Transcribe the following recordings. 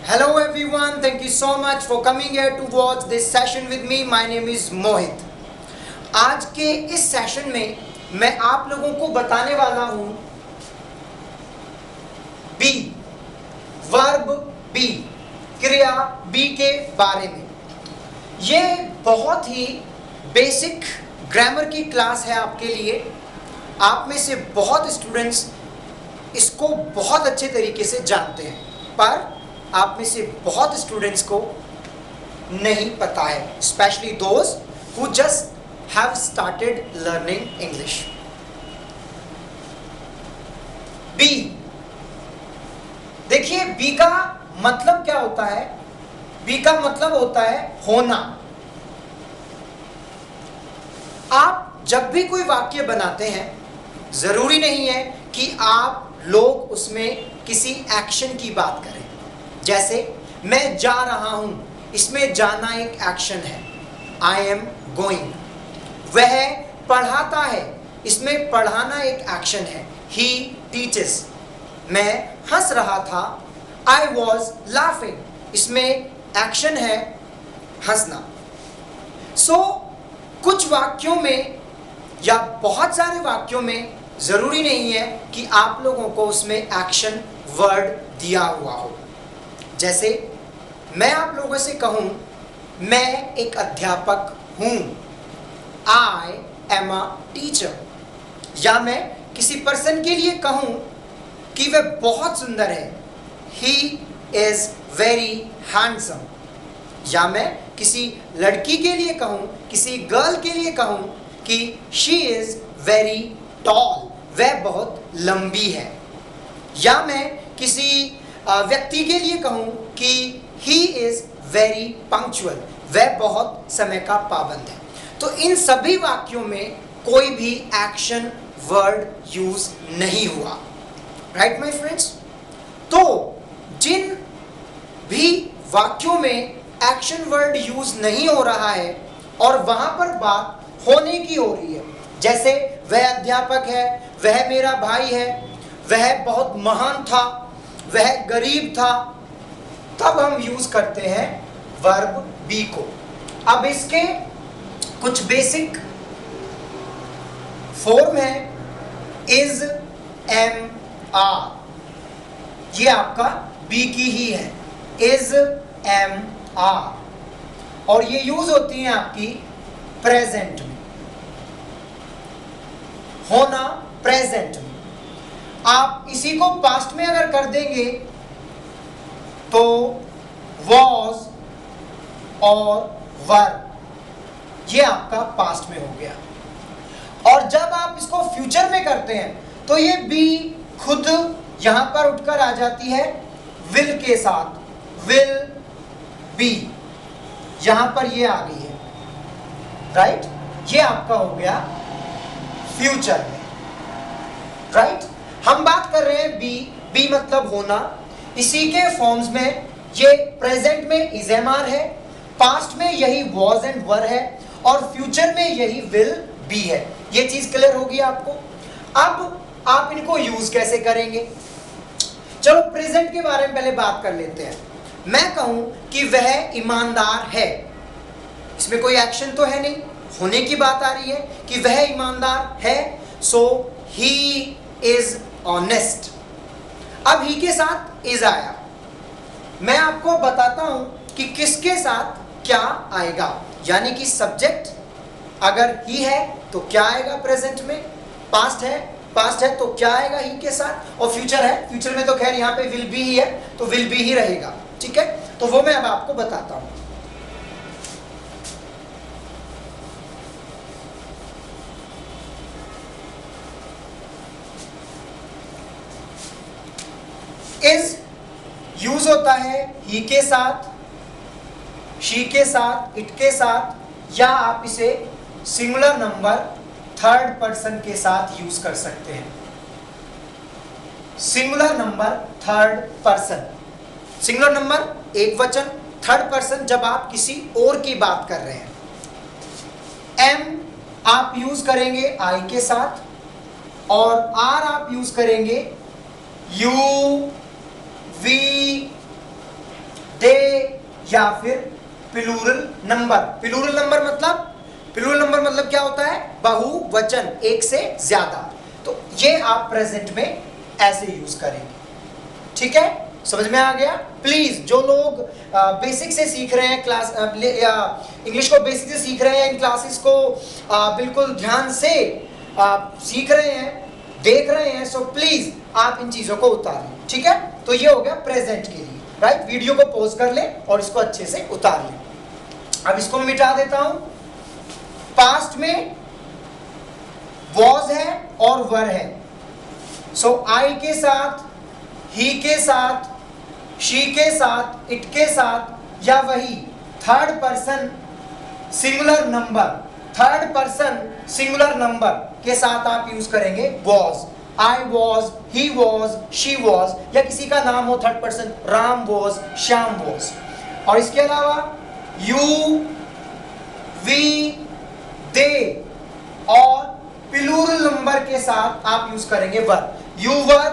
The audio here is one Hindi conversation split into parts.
Hello everyone, thank you so much for coming here to watch this session with me. My name is Mohit. आज के इस सेशन में मैं आप लोगों को बताने वाला हूँ बी, वर्ब बी, क्रिया बी के बारे में। ये बहुत ही बेसिक ग्रामर की क्लास है आपके लिए। आप में से बहुत स्टूडेंट्स इसको बहुत अच्छे तरीके से जानते हैं, पर आप में से बहुत स्टूडेंट्स को नहीं पता है, specially those who just have started learning English. B, देखिए बी का मतलब क्या होता है? बी का मतलब होता है होना। आप जब भी कोई वाक्य बनाते हैं, जरूरी नहीं है कि आप लोग उसमें किसी एक्शन की बात करें। जैसे मैं जा रहा हूं, इसमें जाना एक एक्शन है, आई एम गोइंग। वह पढ़ाता है, इसमें पढ़ाना एक एक्शन है, ही टीचेस। मैं हंस रहा था, आई वॉज लाफिंग, इसमें एक्शन है हंसना। सो कुछ वाक्यों में या बहुत सारे वाक्यों में जरूरी नहीं है कि आप लोगों को उसमें एक्शन वर्ड दिया हुआ हो। जैसे मैं आप लोगों से कहूं मैं एक अध्यापक हूं, आई एम अ टीचर, या मैं किसी पर्सन के लिए कहूं कि वह बहुत सुंदर है, ही इज वेरी हैंडसम, या मैं किसी लड़की के लिए कहूं, किसी गर्ल के लिए कहूं कि शी इज वेरी टॉल, वह बहुत लंबी है, या मैं किसी व्यक्ति के लिए कहूं कि ही इज वेरी पंक्चुअल, वह बहुत समय का पाबंद है। तो इन सभी वाक्यों में कोई भी एक्शन वर्ड यूज नहीं हुआ, राइट माय फ्रेंड्स। तो जिन भी वाक्यों में एक्शन वर्ड यूज नहीं हो रहा है और वहां पर बात होने की हो रही है, जैसे वह अध्यापक है, वह मेरा भाई है, वह बहुत महान था, वह गरीब था, तब हम यूज करते हैं वर्ब बी को। अब इसके कुछ बेसिक फॉर्म है, इज, एम, आर, ये आपका बी की ही है, इज, एम, आर, और ये यूज होती है आपकी प्रेजेंट में, होना प्रेजेंट में। आप इसी को पास्ट में अगर कर देंगे तो वॉज और वर, ये आपका पास्ट में हो गया। और जब आप इसको फ्यूचर में करते हैं तो ये बी खुद यहां पर उठकर आ जाती है विल के साथ, विल बी, यहां पर ये आ गई है, राइट। ये आपका हो गया फ्यूचर में, राइट। हम बात कर रहे हैं बी, बी मतलब होना। इसी के फॉर्म्स में ये प्रेजेंट में इज एम आर है, पास्ट में यही वॉज एंड वर है, और फ्यूचर में यही विल बी है। ये चीज क्लियर होगी आपको। अब आप इनको यूज कैसे करेंगे? चलो प्रेजेंट के बारे में पहले बात कर लेते हैं। मैं कहूं कि वह ईमानदार है, इसमें कोई एक्शन तो है नहीं, होने की बात आ रही है कि वह ईमानदार है, सो ही इज ऑनेस्ट। अब ही के साथ इज आया, मैं आपको बताता हूं कि किसके साथ क्या आएगा, यानी कि सब्जेक्ट अगर ही है तो क्या आएगा प्रेजेंट में, पास्ट है तो क्या आएगा ही के साथ, और फ्यूचर है, फ्यूचर में तो खैर यहां पे विल बी ही है तो विल बी ही रहेगा, ठीक है। तो वो मैं अब आपको बताता हूं। इज यूज होता है ही के साथ, शी के साथ, इट के साथ, या आप इसे सिंगुलर नंबर थर्ड पर्सन के साथ यूज कर सकते हैं। Singular number third person, singular number एक वचन, थर्ड पर्सन जब आप किसी और की बात कर रहे हैं। एम आप यूज करेंगे आई के साथ, और आर आप यूज करेंगे यू, वी, दे या फिर प्लूरल नंबर। प्लूरल नंबर मतलब क्या होता है? बहुवचन, एक से ज्यादा। तो ये आप प्रेजेंट में ऐसे यूज करेंगे। ठीक है, समझ में आ गया? प्लीज जो लोग बेसिक से सीख रहे हैं क्लास या इंग्लिश को बेसिक से सीख रहे हैं, इन क्लासेस को बिल्कुल ध्यान से सीख रहे हैं, देख रहे हैं, सो प्लीज आप इन चीजों को उतारें। ठीक है, तो ये हो गया प्रेजेंट के लिए। राइट, वीडियो को पॉज कर ले और इसको अच्छे से उतार ले। अब इसको मैं मिटा देता हूं। पास्ट में वॉज है और वर है। सो आई के साथ, ही के साथ, शी के साथ, इट के साथ, या वही थर्ड पर्सन सिंगुलर नंबर के साथ आप यूज करेंगे was. I was, he was, she was, या किसी का नाम हो third person, Ram was, Shyam was. और इसके अलावा यू, वी, दे और प्लूरल नंबर के साथ आप यूज करेंगे वर। यू वर,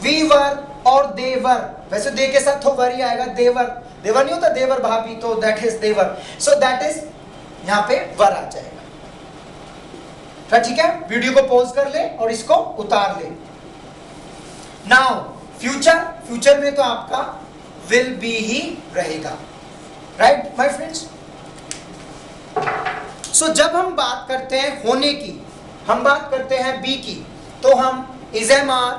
वी वर और देवर। वैसे दे के साथ तो वर ही आएगा, देवर नहीं होता, देवर भाभी, तो दैट इज देवर। सो दैट इज यहां पे वर आ जाएगा। ठीक है, वीडियो को पॉज कर ले और इसको उतार ले। नाउ फ्यूचर में तो आपका विल बी ही रहेगा। Right my friends? सो जब हम बात करते हैं होने की, हम बात करते हैं बी की, तो हम इज, एम, आर,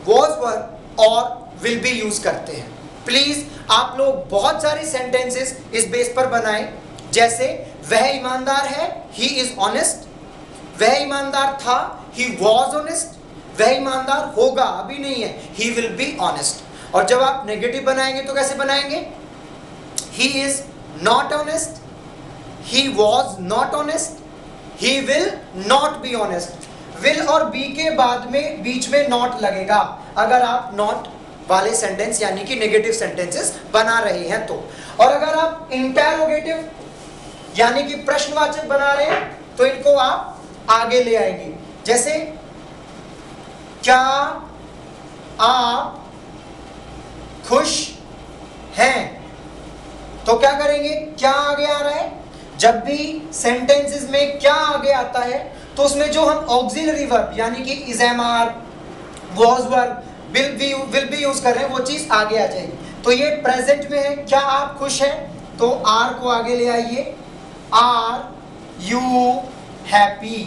वॉज, वर और विल बी यूज करते हैं। प्लीज आप लोग बहुत सारी सेंटेंसेस इस बेस पर बनाएं, जैसे वह ईमानदार है, ही इज ऑनेस्ट। वह ईमानदार था, ही वॉज ऑनेस्ट। वह ईमानदार होगा, अभी नहीं है, ही विल बी ऑनेस्ट। और जब आप नेगेटिव बनाएंगे तो कैसे बनाएंगे? He is not honest, he was not honest, he will not be honest. Will और बी के बाद में बीच में नॉट लगेगा अगर आप नॉट वाले सेंटेंस यानी कि नेगेटिव सेंटेंसेस बना रहे हैं तो। और अगर आप इंटरोगेटिव यानी कि प्रश्नवाचक बना रहे हैं तो इनको आप आगे ले आएंगे। जैसे क्या आप खुश हैं, तो क्या करेंगे? क्या आगे आ रहा है? जब भी सेंटेंसेस में क्या आगे आता है तो उसमें जो हम ऑक्सिलरी वर्ब यानी कि is, am, are, was, were, will be use कर रहे हैं वो चीज आगे आ जाएगी। तो ये प्रेजेंट में है, क्या आप खुश हैं, तो आर को आगे ले आइए। आर यू हैप्पी,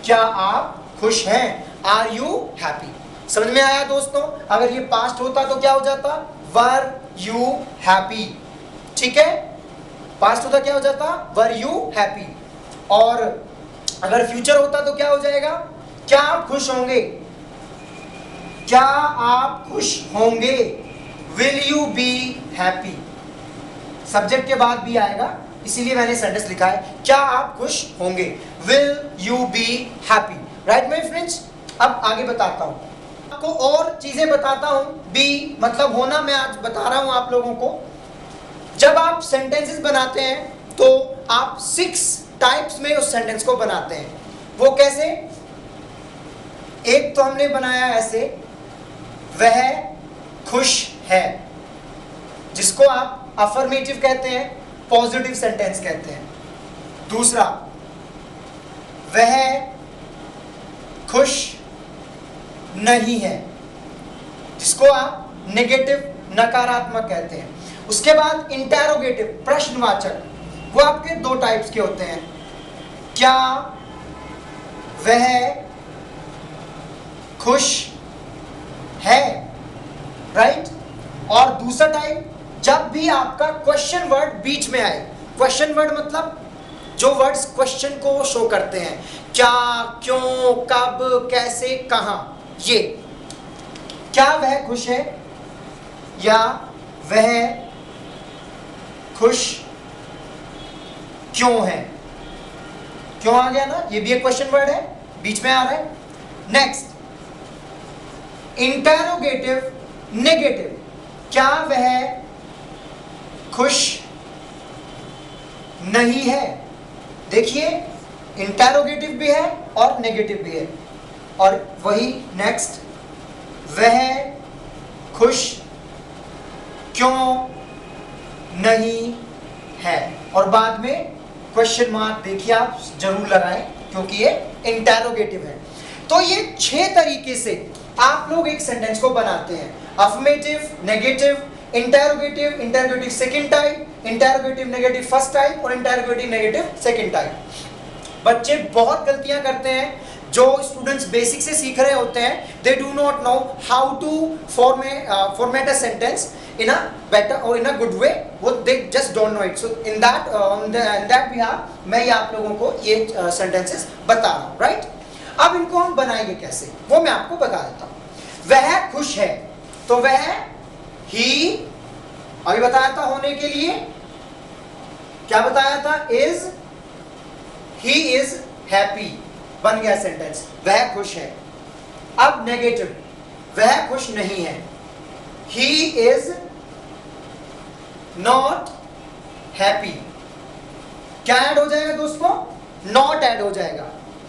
क्या आप खुश हैं, आर यू हैप्पी। समझ में आया दोस्तों? अगर ये पास्ट होता तो क्या हो जाता? Were you happy. ठीक है, पास्ट होता क्या हो जाता? Were you happy. और अगर फ्यूचर होता तो क्या हो जाएगा? क्या आप खुश होंगे, क्या आप खुश होंगे, will you be happy. Subject के बाद भी आएगा, इसीलिए मैंने सेंटेंस लिखा है, क्या आप खुश होंगे, will you be happy. Right my friends? अब आगे बताता हूं, आपको और चीजें बताता हूं। बी मतलब होना मैं आज बता रहा हूं आप लोगों को। जब आप सेंटेंसेस बनाते हैं तो आप 6 टाइप्स में उस सेंटेंस को बनाते हैं। वो कैसे? एक तो हमने बनाया ऐसे, वह खुश है, जिसको आप अफर्मेटिव कहते हैं, पॉजिटिव सेंटेंस कहते हैं। दूसरा, वह खुश नहीं है, जिसको आप नेगेटिव नकारात्मक कहते हैं। उसके बाद इंटेरोगेटिव प्रश्नवाचक, वो आपके 2 टाइप्स के होते हैं, क्या वह खुश है, राइट। और दूसरा टाइप, जब भी आपका क्वेश्चन वर्ड बीच में आए। क्वेश्चन वर्ड मतलब जो वर्ड्स क्वेश्चन को शो करते हैं, क्या, क्यों, कब, कैसे, कहां। ये क्या वह खुश है या वह खुश क्यों है। क्यों आ गया ना, ये भी एक क्वेश्चन वर्ड है, बीच में आ रहा है। नेक्स्ट, इंटेरोगेटिव नेगेटिव, क्या वह खुश नहीं है। देखिए, इंटेरोगेटिव भी है और नेगेटिव भी है। और वही नेक्स्ट, वह खुश क्यों नहीं है। और बाद में क्वेश्चन मार्क देखिए आप जरूर लगाएं क्योंकि ये इंटेरोगेटिव है। तो ये 6 तरीके से आप लोग एक सेंटेंस को बनाते हैं। Affirmative, negative, interrogative, interrogative second type, interrogative negative first type और इंटेरोगेटिव नेगेटिव सेकंड टाइप। बच्चे बहुत गलतियां करते हैं जो स्टूडेंट्स बेसिक से सीख रहे होते हैं। They do not know how to format a sentence in a better or in a good way, वो they just don't know it. So in that behalf मैं ये आप लोगों को ये sentences बता रहा हूँ, right? अब इनको हम बनाएंगे कैसे वो मैं आपको बता देता हूँ। वह खुश है, तो वह ही अभी बताया था होने के लिए क्या बताया था, is he is happy, बन गया सेंटेंस, वह खुश है। अब नेगेटिव, वह खुश नहीं है, he is not happy, क्या ऐड हो जाएगा दोस्तों, not ऐड हो जाएगा,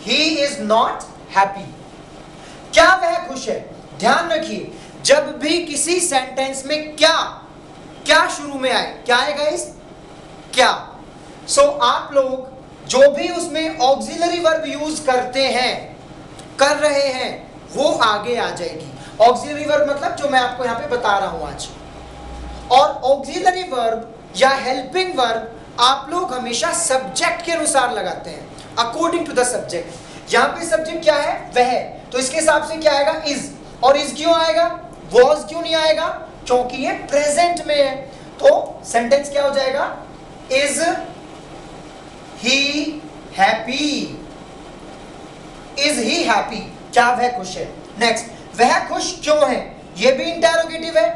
he is not happy। क्या वह खुश है, ध्यान रखिए जब भी किसी सेंटेंस में क्या शुरू में आए, क्या आएगा इस क्या। सो आप लोग जो भी उसमें ऑक्सिलरी वर्ब यूज करते हैं, कर रहे हैं, वो आगे आ जाएगी। ऑक्सिलरी वर्ब मतलब जो मैं आपको यहां पे बता रहा हूं आज। और ऑक्सिलरी वर्ब या हेल्पिंग वर्ब आप लोग हमेशा सब्जेक्ट के अनुसार लगाते हैं, अकॉर्डिंग टू द सब्जेक्ट। यहां पे सब्जेक्ट क्या है, वह, तो इसके हिसाब से क्या आएगा, इज। और इज क्यों आएगा, वॉज क्यों नहीं आएगा, क्योंकि ये प्रेजेंट में है। तो सेंटेंस क्या हो जाएगा, is he happy, is he happy, क्या वह खुश है। नेक्स्ट, वह खुश क्यों है, ये भी इंटेरोगेटिव है।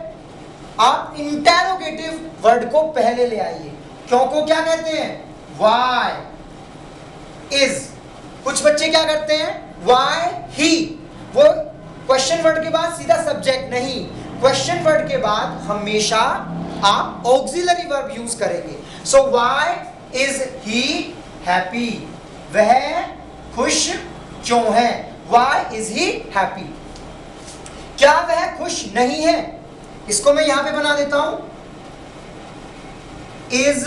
आप इंटेरोगेटिव वर्ड को पहले ले आइए, क्यों को क्या कहते हैं, वाई, इज। कुछ बच्चे क्या करते हैं, वाई ही, वो क्वेश्चन वर्ड के बाद सीधा सब्जेक्ट नहीं, क्वेश्चन वर्ड के बाद हमेशा आप ऑक्सिलरी वर्ब यूज करेंगे। सो वाई इज ही हैप्पी, वह खुश क्यों है, वाई इज ही हैप्पी। क्या वह खुश नहीं है, इसको मैं यहां पे बना देता हूं, इज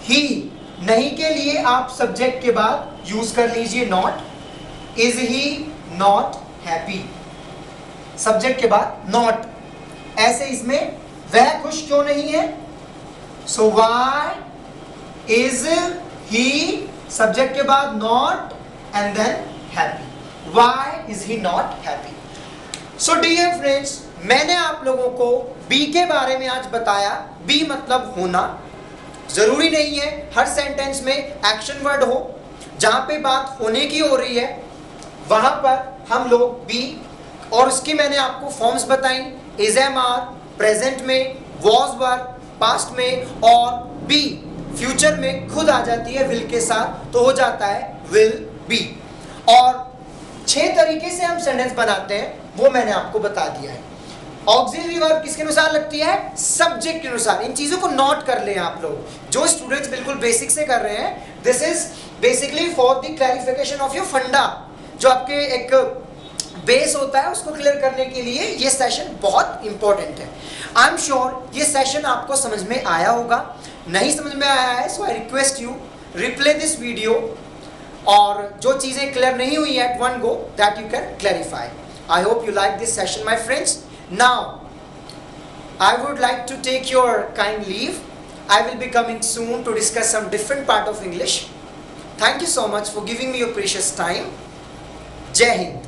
ही, नहीं के लिए आप सब्जेक्ट के बाद यूज कर लीजिए not, is he not happy, subject के बाद नॉट। ऐसे इसमें वह खुश क्यों नहीं है, so why is he, subject के बाद not and then happy, why is he not happy. So dear friends, मैंने आप लोगों को बी के बारे में आज बताया। बी मतलब होना। जरूरी नहीं है हर सेंटेंस में एक्शन वर्ड हो, जहां पे बात होने की हो रही है वहां पर हम लोग बी, और उसकी मैंने आपको फॉर्म्स बताई, इज एम आर प्रेजेंट में, वॉज वर पास्ट में, और बी फ्यूचर में खुद आ जाती है विल के साथ, तो हो जाता है विल बी। और 6 तरीके से हम सेंटेंस बनाते हैं वो मैंने आपको बता दिया है। ऑक्सिलरी वर्ब किसके अनुसार लगती है, सब्जेक्ट के अनुसार। इन चीजों को नोट कर लें आप लोग, जो स्टूडेंट्स बिल्कुल बेसिक से कर रहे हैं। This is basically for the clarification of your फंडा, जो आपके एक बेस होता है उसको क्लियर करने के लिए ये सेशन बहुत इंपॉर्टेंट है। आई एम श्योर ये सेशन आपको समझ में आया होगा। नहीं समझ में आया है so I request you replay this video, और जो चीजें क्लियर नहीं हुई at one go that you can clarify. I hope you like this session my friends. Now, I would like to take your kind leave. I will be coming soon to discuss some different part of English. Thank you so much for giving me your precious time. Jai Hind.